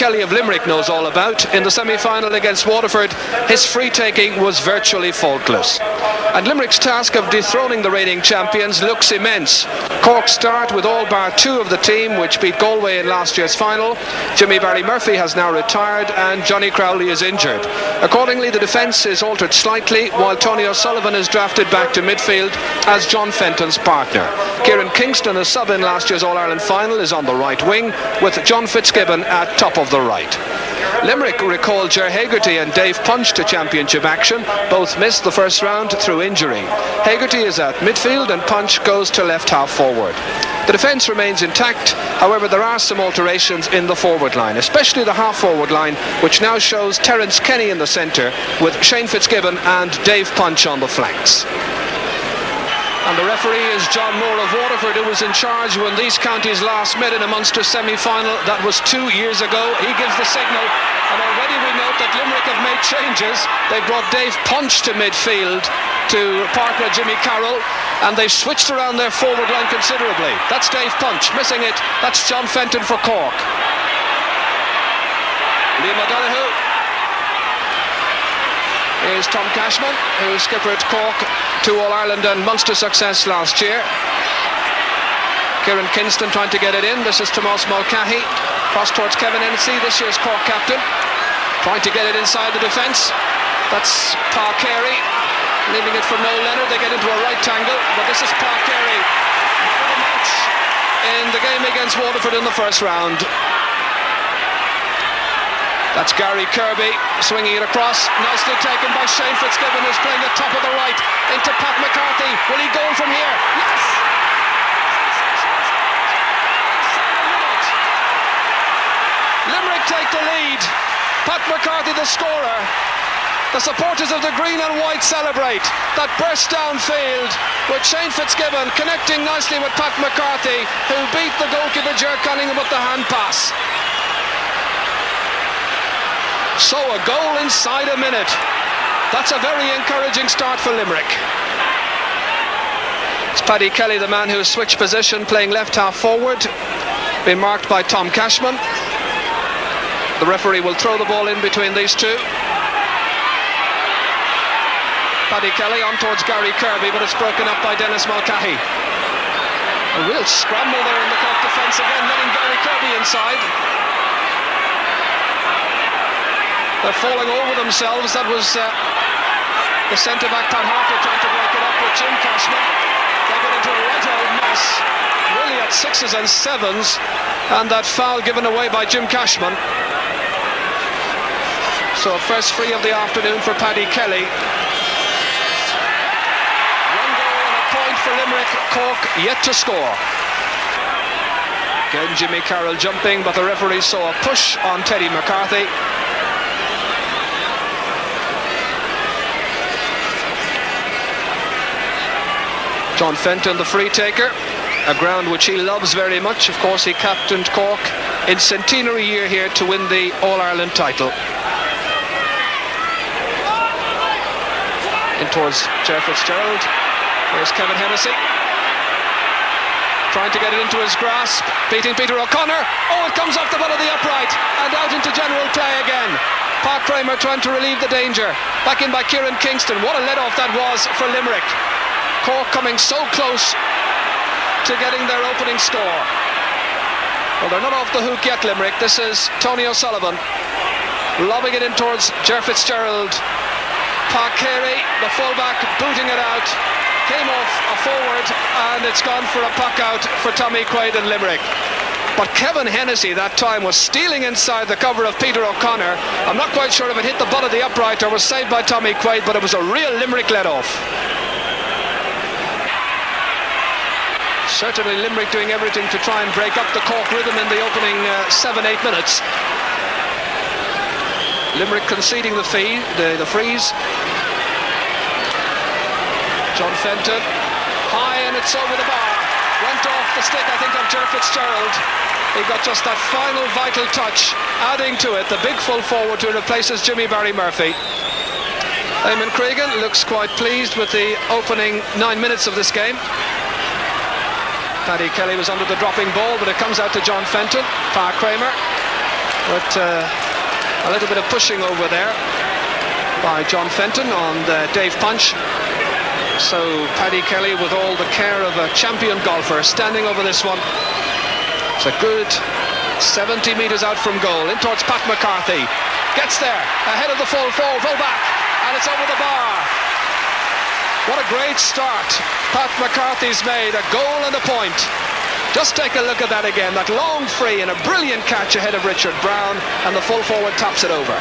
Kelly of Limerick knows all about. In the semi-final against Waterford, his free-taking was virtually faultless. And Limerick's task of dethroning the reigning champions looks immense. Cork start with all bar two of the team, which beat Galway in last year's final. Jimmy Barry Murphy has now retired and Johnny Crowley is injured. Accordingly, the defence is altered slightly, while Tony O'Sullivan is drafted back to midfield as John Fenton's partner. Kieran Kingston, a sub in last year's All-Ireland final, is on the right wing, with John Fitzgibbon at top of the right. Limerick recalled Ger Hegarty and Dave Punch to championship action. Both missed the first round through injury. Hegarty is at midfield and Punch goes to left half forward. The defence remains intact, however there are some alterations in the forward line, especially the half forward line, which now shows Terence Kenny in the centre with Shane Fitzgibbon and Dave Punch on the flanks. And the referee is John Moore of Waterford, who was in charge when these counties last met in a Munster semi-final. That was 2 years ago. He gives the signal, and already we note that Limerick have made changes. They brought Dave Punch to midfield to partner Jimmy Carroll, and they've switched around their forward line considerably. That's Dave Punch, missing it. That's John Fenton for Cork. Liam O'Donoghue is Tom Cashman, who skippered Cork to All-Ireland and Munster success last year. Kieran Kingston trying to get it in. This is Tomas Mulcahy. Cross towards Kevin Hennessy, this year's Cork captain. Trying to get it inside the defence. That's Carey. Leaving it for Noel Leonard. They get into a right angle, but this is Carey. Man of the match in the game against Waterford in the first round. That's Gary Kirby swinging it across, nicely taken by Shane Fitzgibbon, who's playing the top of the right into Pat McCarthy. Will he go from here? Yes! Limerick take the lead. Pat McCarthy the scorer. The supporters of the green and white celebrate. That burst downfield with Shane Fitzgibbon connecting nicely with Pat McCarthy, who beat the goalkeeper Ger Cunningham with the hand pass. So a goal inside a minute. That's a very encouraging start for Limerick. It's Paddy Kelly, the man who has switched position, playing left half forward, being marked by Tom Cashman. The referee will throw the ball in between these two. Paddy Kelly on towards Gary Kirby, but it's broken up by Dennis Mulcahy. A real scramble there in the Cork defence again, letting Gary Kirby inside. They're falling over themselves. That was the centre-back Pat Harper trying to break it up with Jim Cashman. They got into a right old mess, really at 6s and 7s, and that foul given away by Jim Cashman. So first free of the afternoon for Paddy Kelly. 1 goal and a point for Limerick. Cork yet to score. Again Jimmy Carroll jumping, but the referee saw a push on Teddy McCarthy. John Fenton, the free taker, a ground which he loves very much. Of course, he captained Cork in centenary year here to win the All-Ireland title. In towards Ger Fitzgerald. Here's Kevin Hennessy. Trying to get it into his grasp, beating Peter O'Connor. Oh, it comes off the butt of the upright and out into general play again. Park Kramer trying to relieve the danger. Back in by Kieran Kingston. What a let-off that was for Limerick. Cork coming so close to getting their opening score. Well, they're not off the hook yet, Limerick. This is Tony O'Sullivan lobbing it in towards Ger Fitzgerald. Carey, the fullback, booting it out. Came off a forward and it's gone for a puck out for Tommy Quaid and Limerick. But Kevin Hennessy that time was stealing inside the cover of Peter O'Connor. I'm not quite sure if it hit the butt of the upright or was saved by Tommy Quaid, but it was a real Limerick let-off. Certainly Limerick doing everything to try and break up the Cork rhythm in the opening 7-8 minutes. Limerick conceding the freeze. John Fenton, high and it's over the bar. Went off the stick, I think, of Ger Fitzgerald. He got just that final vital touch, adding to it the big full forward who replaces Jimmy Barry Murphy. Eamon Cregan looks quite pleased with the opening 9 minutes of this game. Paddy Kelly was under the dropping ball, but it comes out to John Fenton. Park Kramer. But a little bit of pushing over there by John Fenton on Dave Punch. So Paddy Kelly, with all the care of a champion golfer, standing over this one. It's a good 70 metres out from goal, in towards Pat McCarthy. Gets there, ahead of the full back, and it's over the bar. What a great start Pat McCarthy's made, a goal and a point. Just take a look at that again, that long free and a brilliant catch ahead of Richard Brown, and the full forward taps it over.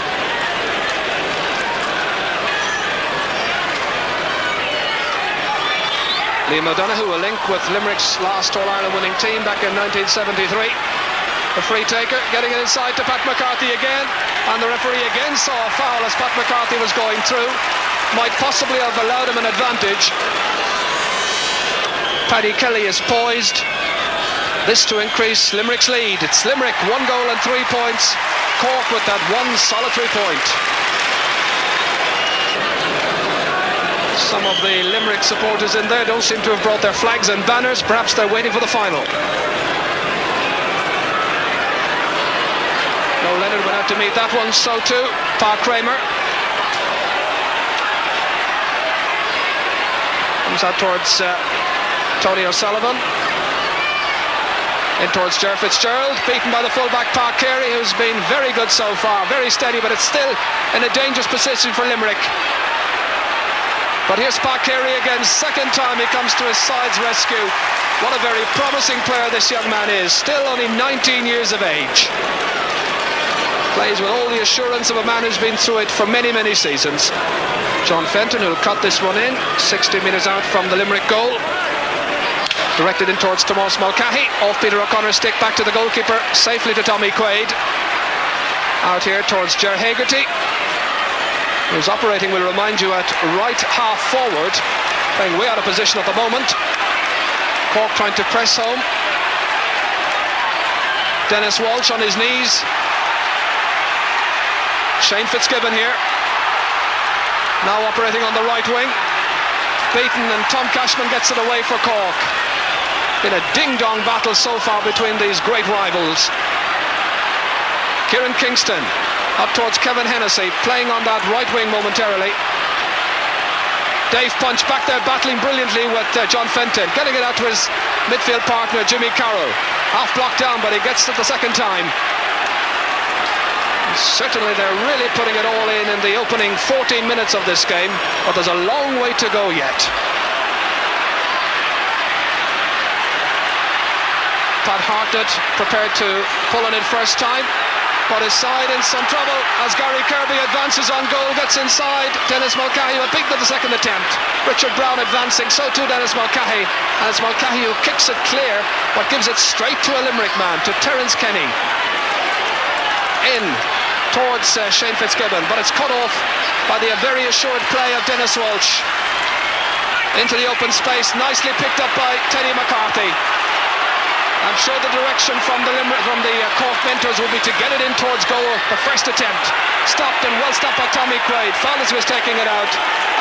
Liam O'Donoghue, a link with Limerick's last All-Ireland winning team back in 1973. The free taker getting it inside to Pat McCarthy again, and the referee again saw a foul as Pat McCarthy was going through. Might possibly have allowed him an advantage. Paddy Kelly is poised. This to increase Limerick's lead. It's Limerick 1 goal and 3 points. Cork with that one solitary point. Some of the Limerick supporters in there don't seem to have brought their flags and banners. Perhaps they're waiting for the final. Noel Leonard went out to meet that one, so too Park Kramer. Comes out towards Tony O'Sullivan. In towards Ger Fitzgerald, beaten by the fullback Park Carey, who's been very good so far, very steady, but it's still in a dangerous position for Limerick. But here's Park Carey again, second time he comes to his side's rescue. What a very promising player this young man is, still only 19 years of age. Plays with all the assurance of a man who's been through it for many, many seasons. John Fenton, who'll cut this one in, 60 metres out from the Limerick goal. Directed in towards Tomás Mulcahy, off Peter O'Connor's stick, back to the goalkeeper, safely to Tommy Quaid. Out here towards Ger Hegarty, who's operating, we'll remind you, at right half forward, playing way out of position at the moment. Cork trying to press home. Dennis Walsh on his knees. Shane Fitzgibbon here, now operating on the right wing. Beaten, and Tom Cashman gets it away for Cork. Been a ding-dong battle so far between these great rivals. Kieran Kingston up towards Kevin Hennessy, playing on that right wing momentarily. Dave Punch back there battling brilliantly with John Fenton, getting it out to his midfield partner Jimmy Carroll. Half blocked down, but he gets it the second time. Certainly they're really putting it all in the opening 14 minutes of this game, but there's a long way to go yet. Pat Hartnett prepared to pull on it first time, but his side in some trouble as Gary Kirby advances on goal, gets inside. Dennis Mulcahy a beaten at the second attempt. Richard Brown advancing, so too Dennis Mulcahy, and it's Mulcahy who kicks it clear, but gives it straight to a Limerick man, to Terence Kenny. In towards Shane Fitzgibbon, but it's cut off by the very assured play of Dennis Walsh. Into the open space, nicely picked up by Teddy McCarthy. I'm sure the direction from the Cork mentors will be to get it in towards goal. The first attempt stopped, and well stopped by Tommy Quaid. Felt as he was taking it out,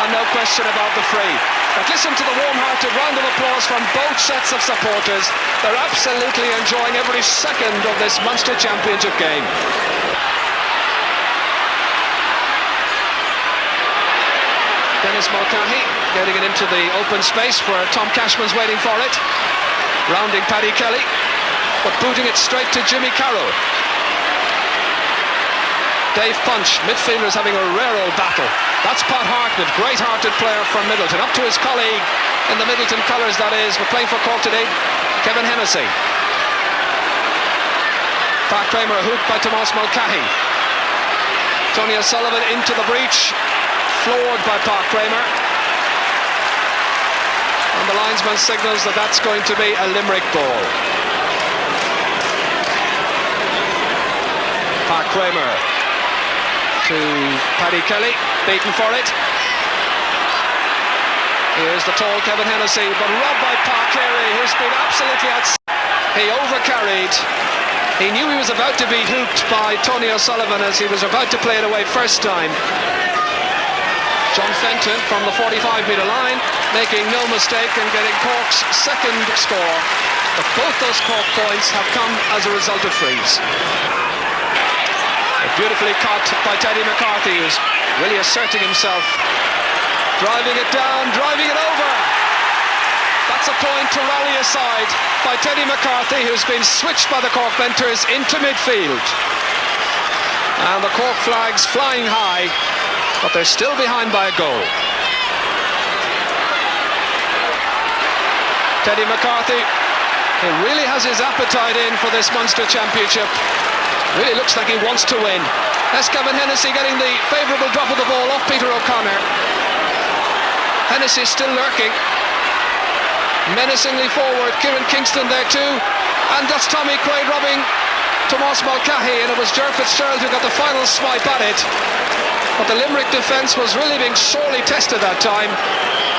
and no question about the free. But listen to the warm-hearted round of applause from both sets of supporters. They're absolutely enjoying every second of this Munster Championship game. Dennis Mulcahy getting it into the open space where Tom Cashman's waiting for it. Rounding Paddy Kelly, but booting it straight to Jimmy Carroll. Dave Punch, midfielders having a rare old battle. That's Pat Hartnett, great-hearted player from Middleton, up to his colleague in the Middleton colours, that is, but playing for Cork today, Kevin Hennessy. Park Kramer, hooked by Tomás Mulcahy. Tony O'Sullivan into the breach, floored by Park Kramer. And the linesman signals that that's going to be a Limerick ball. Park Kramer to Paddy Kelly, beaten for it. Here's the tall Kevin Hennessy, but robbed by Park Carey, who's been absolutely outside. He overcarried. He knew he was about to be hooked by Tony O'Sullivan as he was about to play it away first time. John Fenton from the 45-metre line, making no mistake in getting Cork's second score. But both those Cork points have come as a result of frees. Beautifully caught by Teddy McCarthy, who's really asserting himself. Driving it down, driving it over. That's a point to rally aside by Teddy McCarthy, who's been switched by the Cork Mentors into midfield. And the Cork flags flying high, but they're still behind by a goal. Teddy McCarthy, he really has his appetite in for this Munster Championship. Really looks like he wants to win. That's Kevin Hennessy getting the favourable drop of the ball off Peter O'Connor. Hennessy still lurking. Menacingly forward, Kieran Kingston there too. And that's Tommy Quaid robbing Tomas Mulcahy, and it was Ger Fitzgerald who got the final swipe at it. But the Limerick defence was really being sorely tested that time.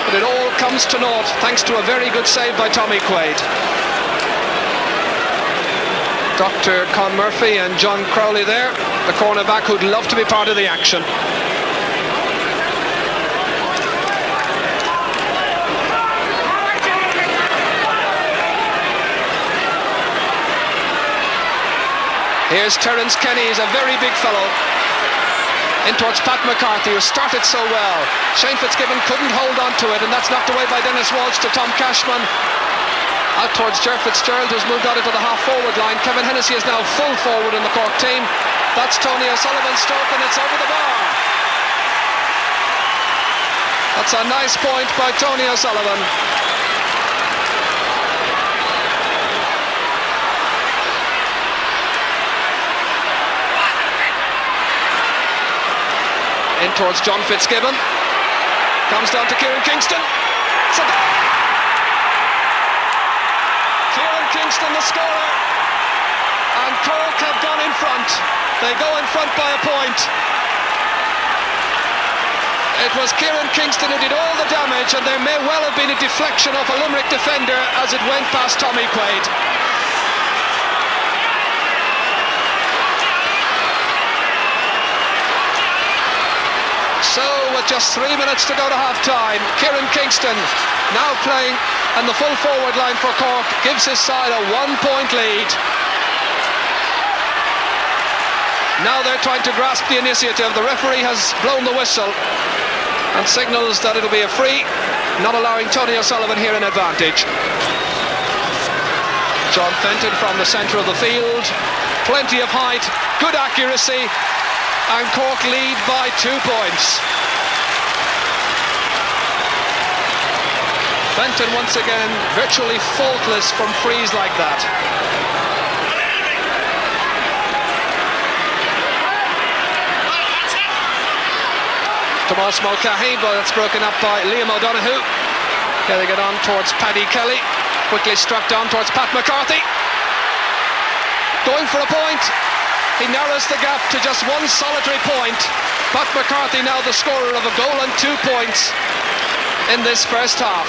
But it all comes to naught thanks to a very good save by Tommy Quaid. Dr. Con Murphy and John Crowley there, the cornerback who'd love to be part of the action. Here's Terence Kenny, he's a very big fellow. In towards Pat McCarthy, who started so well. Shane Fitzgibbon couldn't hold on to it, and that's knocked away by Dennis Walsh to Tom Cashman. Out towards Ger Fitzgerald, who's moved out into the half-forward line. Kevin Hennessy is now full forward in the Cork team. That's Tony O'Sullivan's stroke, and it's over the bar. That's a nice point by Tony O'Sullivan. In towards John Fitzgibbon. Comes down to Kieran Kingston. It's a goal! Kieran Kingston the scorer. And Cork have gone in front. They go in front by a point. It was Kieran Kingston who did all the damage, and there may well have been a deflection off a Limerick defender as it went past Tommy Quaid. So, with just 3 minutes to go to half-time, Kieran Kingston, now playing in the full forward line for Cork, gives his side a 1-point lead. Now they're trying to grasp the initiative. The referee has blown the whistle and signals that it'll be a free, not allowing Tony O'Sullivan here an advantage. John Fenton from the centre of the field, plenty of height, good accuracy, and Cork lead by 2 points. Fenton once again virtually faultless from frees like that. Tomas Mulcahy, but it's broken up by Liam O'Donoghue. Here they get on towards Paddy Kelly. Quickly struck down towards Pat McCarthy. Going for a point. He narrows the gap to just one solitary point. Pat McCarthy now the scorer of a goal and 2 points in this first half.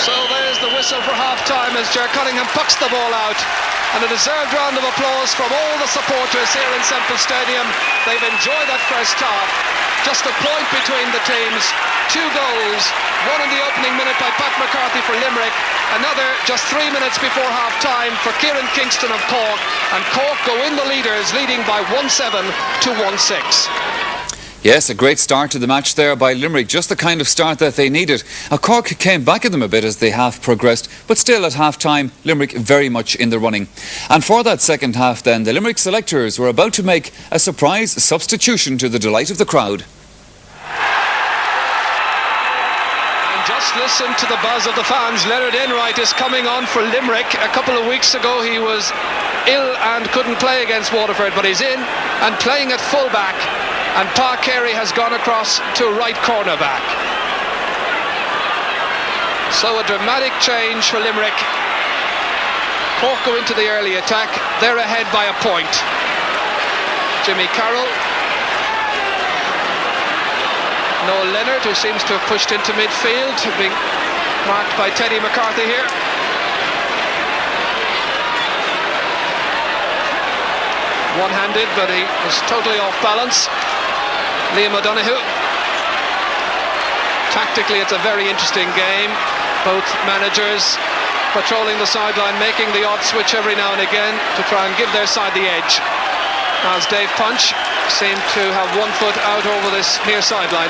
So there's the whistle for half-time as Ger Cunningham pucks the ball out. And a deserved round of applause from all the supporters here in Semple Stadium. They've enjoyed that first half. Just a point between the teams. 2 goals, one in the opening minute by Pat McCarthy for Limerick, another just 3 minutes before half-time for Kieran Kingston of Cork, and Cork go in the leaders, leading by 1-7 to 1-6. Yes, a great start to the match there by Limerick, just the kind of start that they needed. Cork came back at them a bit as the half progressed, but still at half-time, Limerick very much in the running. And for that second half then, the Limerick selectors were about to make a surprise substitution to the delight of the crowd. Just listen to the buzz of the fans. Leonard Enright is coming on for Limerick. A couple of weeks ago he was ill and couldn't play against Waterford, but he's in and playing at fullback, and Pa Carey has gone across to right cornerback. So a dramatic change for Limerick. Cork go into the early attack. They're ahead by a point. Jimmy Carroll. Noel Leonard, who seems to have pushed into midfield, being marked by Teddy McCarthy here. One-handed, but he was totally off balance. Liam O'Donoghue. Tactically, it's a very interesting game. Both managers patrolling the sideline, making the odd switch every now and again to try and give their side the edge. As Dave Punch seemed to have 1 foot out over this near sideline.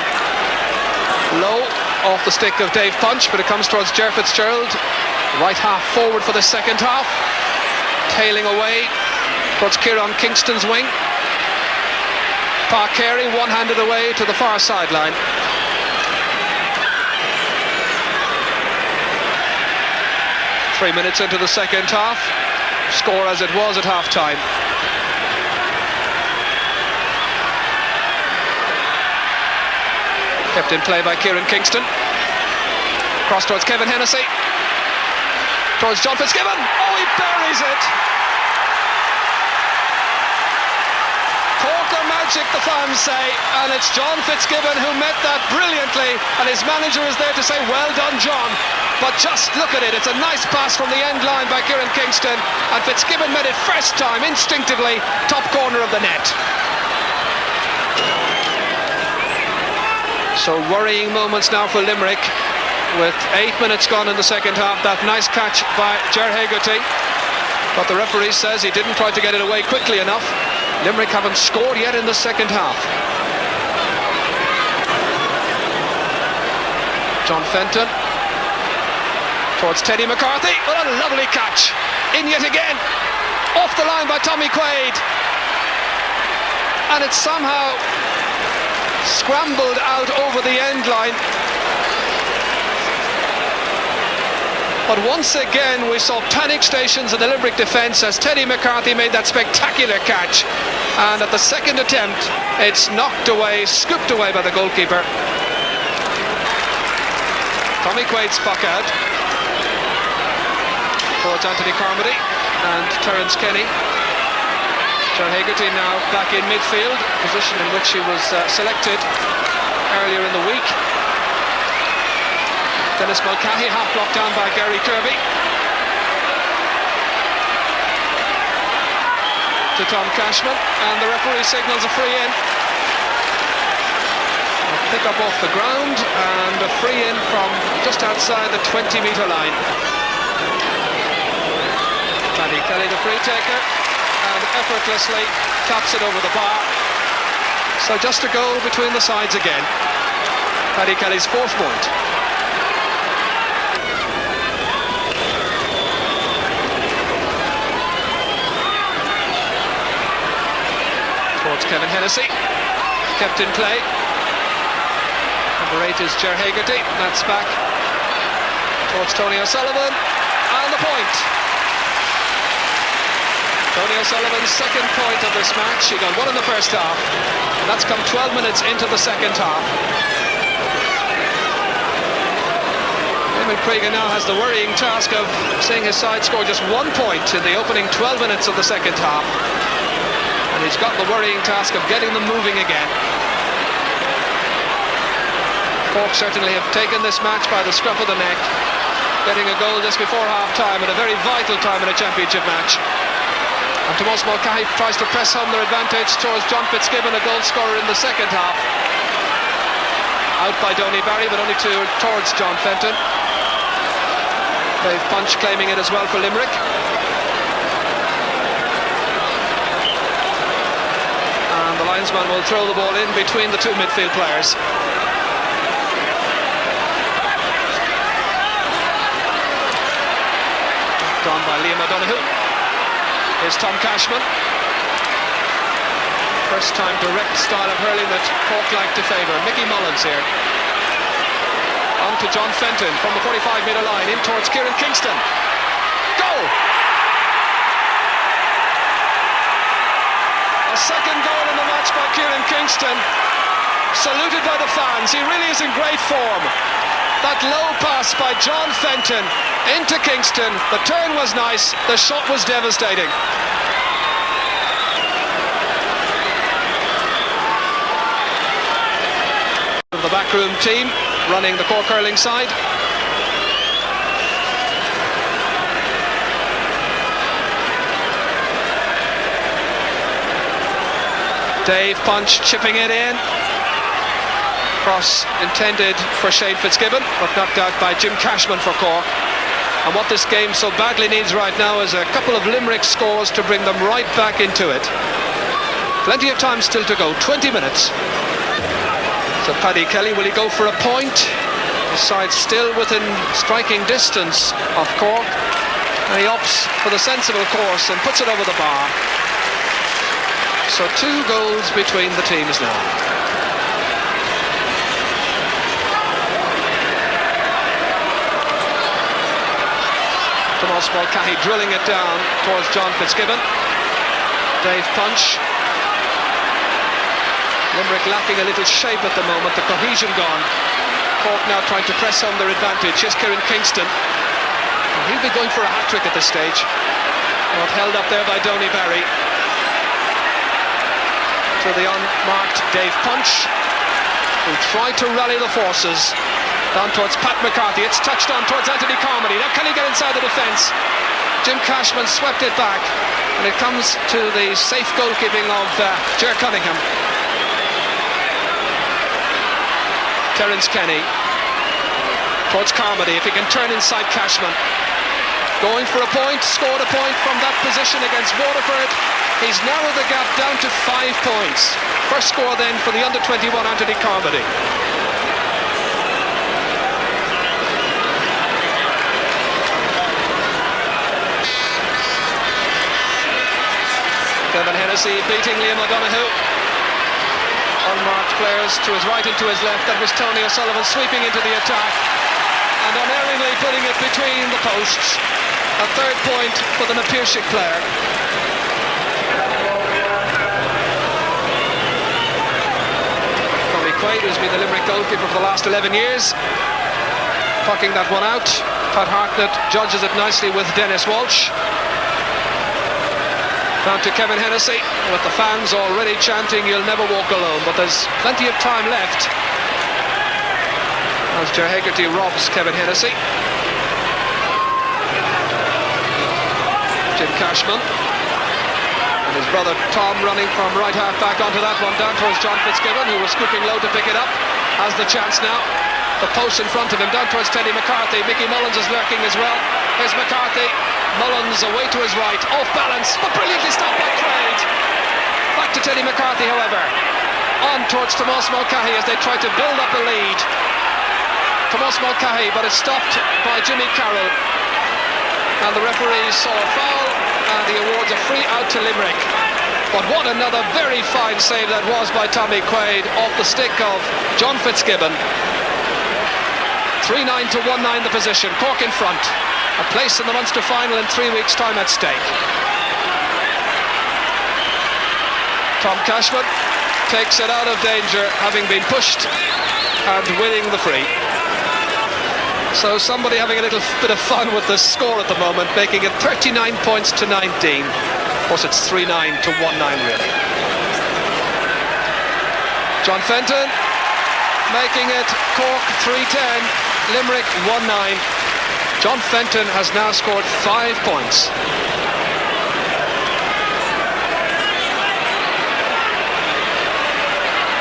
Low off the stick of Dave Punch, but it comes towards Ger Fitzgerald. Right half forward for the second half. Tailing away towards Kieran Kingston's wing. Carey one-handed away to the far sideline. Three minutes into the second half. Score as it was at half-time. Kept in play by Kieran Kingston. Cross towards Kevin Hennessy. Towards John Fitzgibbon. Oh, he buries it! Cork are magic, the fans say, and it's John Fitzgibbon who met that brilliantly, and his manager is there to say, well done, John. But just look at it, it's a nice pass from the end line by Kieran Kingston, and Fitzgibbon met it first time, instinctively, top corner of the net. So worrying moments now for Limerick, with 8 minutes gone in the second half. That nice catch by Hegarty, but the referee says he didn't try to get it away quickly enough. Limerick haven't scored yet in the second half. John Fenton towards Teddy McCarthy. What a lovely catch. In yet again. Off the line by Tommy Quaid. And it's somehow scrambled out over the end line. But once again we saw panic stations in the Limerick defence as Teddy McCarthy made that spectacular catch, and at the second attempt it's knocked away, scooped away by the goalkeeper. Tommy Quaid's puck out towards Anthony Carmody and Terence Kenny. John Hegarty now back in midfield, position in which he was selected earlier in the week. Dennis Mulcahy half blocked down by Gary Kirby. To Tom Cashman, and the referee signals a free in. A pick up off the ground and a free in from just outside the 20-metre line. Paddy Kelly the free taker, and effortlessly taps it over the bar. So just a goal between the sides again. Paddy Kelly's fourth point. Towards Kevin Hennessy, kept in play. Number 8 is Ger Hegarty. That's back towards Tony O'Sullivan, and the point. Tony O'Sullivan's second point of this match. He got one in the first half, and that's come 12 minutes into the second half. Eamon Cregan now has the worrying task of seeing his side score just 1 point in the opening 12 minutes of the second half. And he's got the worrying task of getting them moving again. Cork certainly have taken this match by the scruff of the neck, getting a goal just before half-time at a very vital time in a championship match. And Tomas Mulcahy tries to press home their advantage towards John Fitzgibbon, a goal scorer in the second half. Out by Donie Barry, but only towards John Fenton. Dave Punch claiming it as well for Limerick. And the linesman will throw the ball in between the two midfield players. Gone by Liam O'Donoghue. Here's Tom Cashman. First time direct style of hurling that Cork like to favour. Mickey Mullins here. On to John Fenton from the 45-metre line, in towards Kieran Kingston. Goal! A second goal in the match by Kieran Kingston. Saluted by the fans. He really is in great form. That low pass by John Fenton into Kingston. The turn was nice, the shot was devastating. The backroom team running the Cork hurling side. Dave Punch chipping it in. Cross intended for Shane Fitzgibbon, but knocked out by Jim Cashman for Cork. And what this game so badly needs right now is a couple of Limerick scores to bring them right back into it. Plenty of time still to go, 20 minutes. So Paddy Kelly, will he go for a point? His side still within striking distance of Cork. And he opts for the sensible course and puts it over the bar. So 2 goals between the teams now. Mulcahy drilling it down towards John Fitzgibbon. Dave Punch. Limerick lacking a little shape at the moment, the cohesion gone. Cork now trying to press home their advantage. Here's Kieran Kingston. And he'll be going for a hat-trick at this stage. Not held up there by Donie Barry. To the unmarked Dave Punch, who tried to rally the forces. Down towards Pat McCarthy. It's touched on towards Anthony Carmody. Now can he get inside the defence? Jim Cashman swept it back, and it comes to the safe goalkeeping of Ger Cunningham. Terence Kenny towards Carmody. If he can turn inside Cashman. Going for a point. Scored a point from that position against Waterford. He's narrowed the gap down to 5 points. First score then for the under-21 Anthony Carmody. Kevin Hennessy beating Liam O'Donoghue. Unmarked players to his right and to his left. That was Tony O'Sullivan sweeping into the attack and unerringly putting it between the posts. A 3rd point for the Napiershik player. Quaid, who's been the Limerick goalkeeper for the last 11 years, pucking that one out. Pat Hartnett judges it nicely with Dennis Walsh. Down to Kevin Hennessy, with the fans already chanting "You'll never walk alone," but there's plenty of time left as Ger Hegarty robs Kevin Hennessy. Jim Cashman and his brother Tom running from right half back onto that one, down towards John Fitzgibbon, who was scooping low to pick it up. Has the chance now. The post in front of him, down towards Teddy McCarthy. Mickey Mullins is lurking as well. Here's McCarthy. Mullins away to his right, off balance, but brilliantly stopped by Quaid. Back to Teddy McCarthy, however. On towards Tomas Mulcahy as they try to build up a lead. Tomas Mulcahy, but it's stopped by Jimmy Carroll. And the referee saw a foul, and he awards a free out to Limerick. But what another very fine save that was by Tommy Quaid off the stick of John Fitzgibbon. 3-9 to 1-9 the position. Cork in front. A place in the Munster final in 3 weeks' time at stake. Tom Cashman takes it out of danger, having been pushed and winning the free. So somebody having a little bit of fun with the score at the moment, making it 39 points to 19. Of course, it's 3-9 to 1-9 really. John Fenton making it Cork 3-10, Limerick 1-9. John Fenton has now scored 5 points.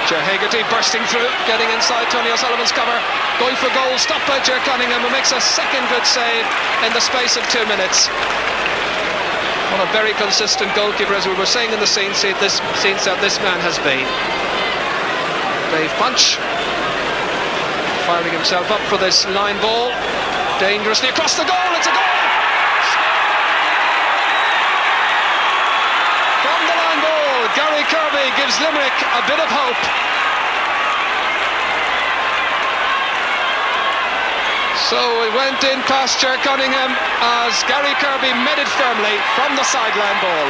Ger Hegarty bursting through, getting inside Tony O'Sullivan's cover, going for goal, stopped by Ger Cunningham, who makes a second good save in the space of 2 minutes. What a very consistent goalkeeper, as we were saying in the scenes that this man has been. Dave Punch firing himself up for this line ball. Dangerously across the goal, it's a goal! From the line ball, Gary Kirby gives Limerick a bit of hope. So it went in past Ger Cunningham as Gary Kirby met it firmly from the sideline ball.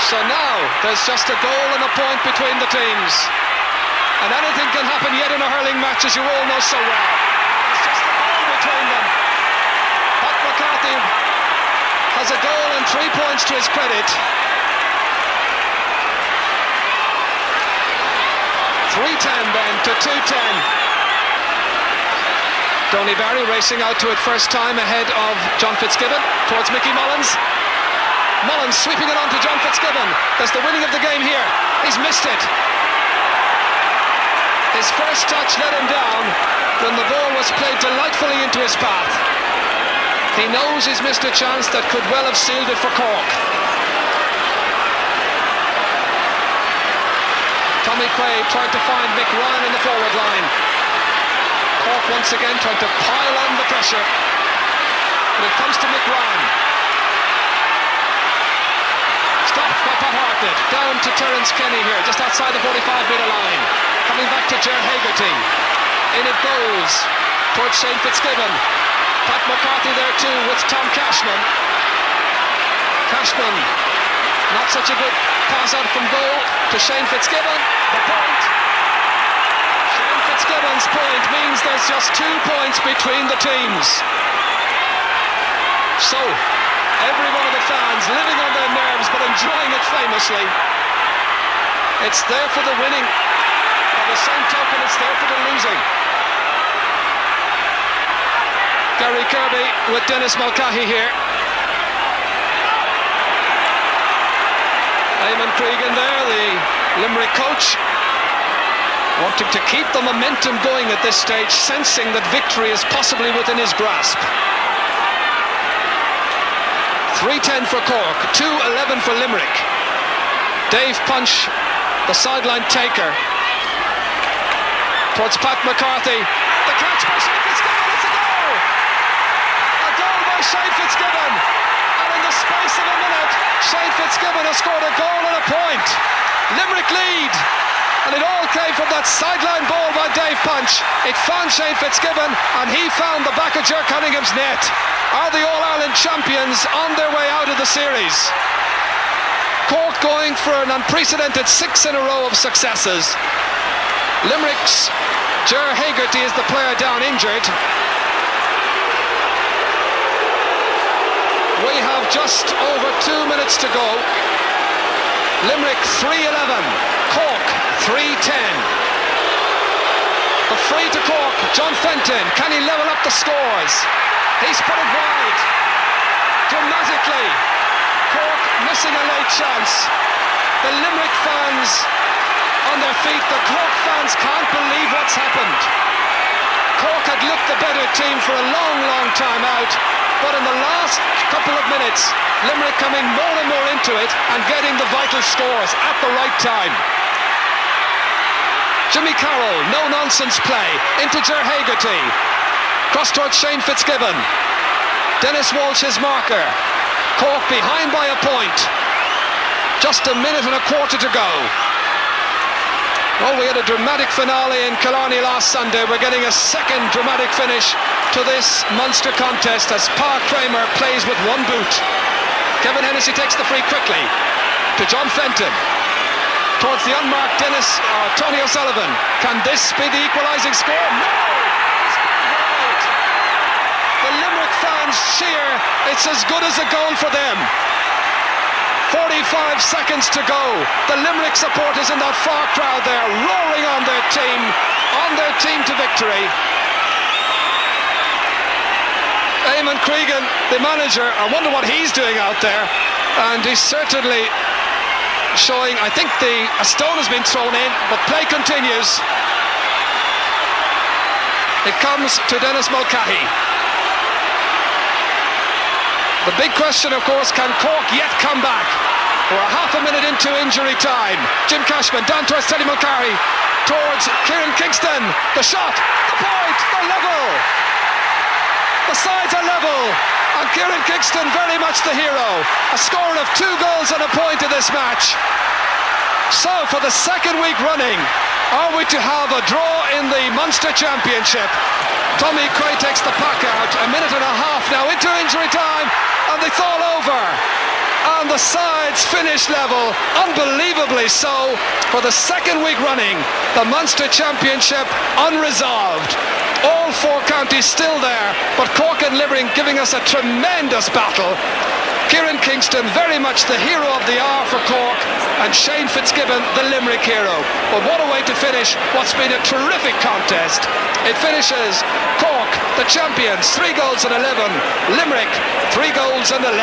So now there's just a goal and a point between the teams. And anything can happen yet in a hurling match, as you all know so well. Between them. Pat McCarthy has a goal and 3 points to his credit. 3-10 then to 2-10. Donie Barry racing out to it first time ahead of John Fitzgibbon towards Mickey Mullins. Mullins sweeping it on to John Fitzgibbon. There's the winning of the game here. He's missed it. His first touch let him down when the ball was played delightfully into his path. He knows he's missed a chance that could well have sealed it for Cork. Tommy Quaid tried to find Mick Ryan in the forward line. Cork once again tried to pile on the pressure, but it comes to Mick Ryan. Stopped by Paddy. Down to Terence here, just outside the 45-metre line. Coming back to Hegarty. In it goes towards Shane Fitzgibbon. Pat McCarthy there too with Tom Cashman. Cashman, not such a good pass out from goal to Shane Fitzgibbon. The point. Shane Fitzgibbon's point means there's just 2 points between the teams. So, every one of the fans living on their nerves but enjoying it famously. It's there for the winning. By the same token, it's there for the losing. Gary Kirby with Dennis Mulcahy here. Eamon Cregan there, the Limerick coach, wanting to keep the momentum going at this stage, sensing that victory is possibly within his grasp. 3-10 for Cork, 2-11 for Limerick. Dave Punch, the sideline taker, towards Pat McCarthy. The catch by Shane Fitzgibbon, it's a goal! A goal by Shane Fitzgibbon. And in the space of a minute, Shane Fitzgibbon has scored a goal and a point. Limerick lead. And it all came from that sideline ball by Dave Punch. It found Shane Fitzgibbon and he found the back of Ger Cunningham's net. Are the All-Ireland champions on their way out of the series? Cork going for an unprecedented 6 in a row of successes. Limerick's Ger Hegarty is the player down injured. We have just over 2 minutes to go. Limerick 3-11, Cork 3-10. The free to Cork, John Fenton. Can he level up the scores? He's put it wide. Dramatically, Cork missing a late chance. The Limerick fans on their feet. The Cork fans can't believe what's happened. Cork had looked the better team for a long, long time out. But in the last couple of minutes, Limerick coming more and more into it and getting the vital scores at the right time. Jimmy Carroll, no-nonsense play, into Ger Hegarty. Cross towards Shane Fitzgibbon. Dennis Walsh, his marker. Cork behind by a point. Just a minute and a quarter to go. Well, we had a dramatic finale in Killarney last Sunday. We're getting a second dramatic finish to this Munster contest as Park Kramer plays with one boot. Kevin Hennessy takes the free quickly to John Fenton. Towards the unmarked Tony O'Sullivan. Can this be the equalising score? No! The Limerick fans cheer. It's as good as a goal for them. 45 seconds to go. The Limerick supporters in that far crowd there roaring on their team to victory. Eamon Cregan, the manager, I wonder what he's doing out there. And he's certainly showing, I think a stone has been thrown in, but play continues. It comes to Dennis Mulcahy. The big question, of course, can Cork yet come back? We're a half a minute into injury time. Jim Cashman down towards Teddy Mulcahy, towards Kieran Kingston. The shot, the point, the level. The sides are level, and Kieran Kingston very much the hero. A score of 2 goals and a point in this match. So, for the second week running, are we to have a draw in the Munster Championship? Tommy Quaid takes the puck out. A minute and a half now into injury time, and it's all over. And the sides finish level, unbelievably so. For the second week running, the Munster Championship unresolved. All 4 counties still there, but Cork and Limerick giving us a tremendous battle. Kieran Kingston very much the hero of the hour for Cork, and Shane Fitzgibbon the Limerick hero. But what a way to finish what's been a terrific contest. It finishes Cork the champions, 3 goals and 11. Limerick 3 goals and 11.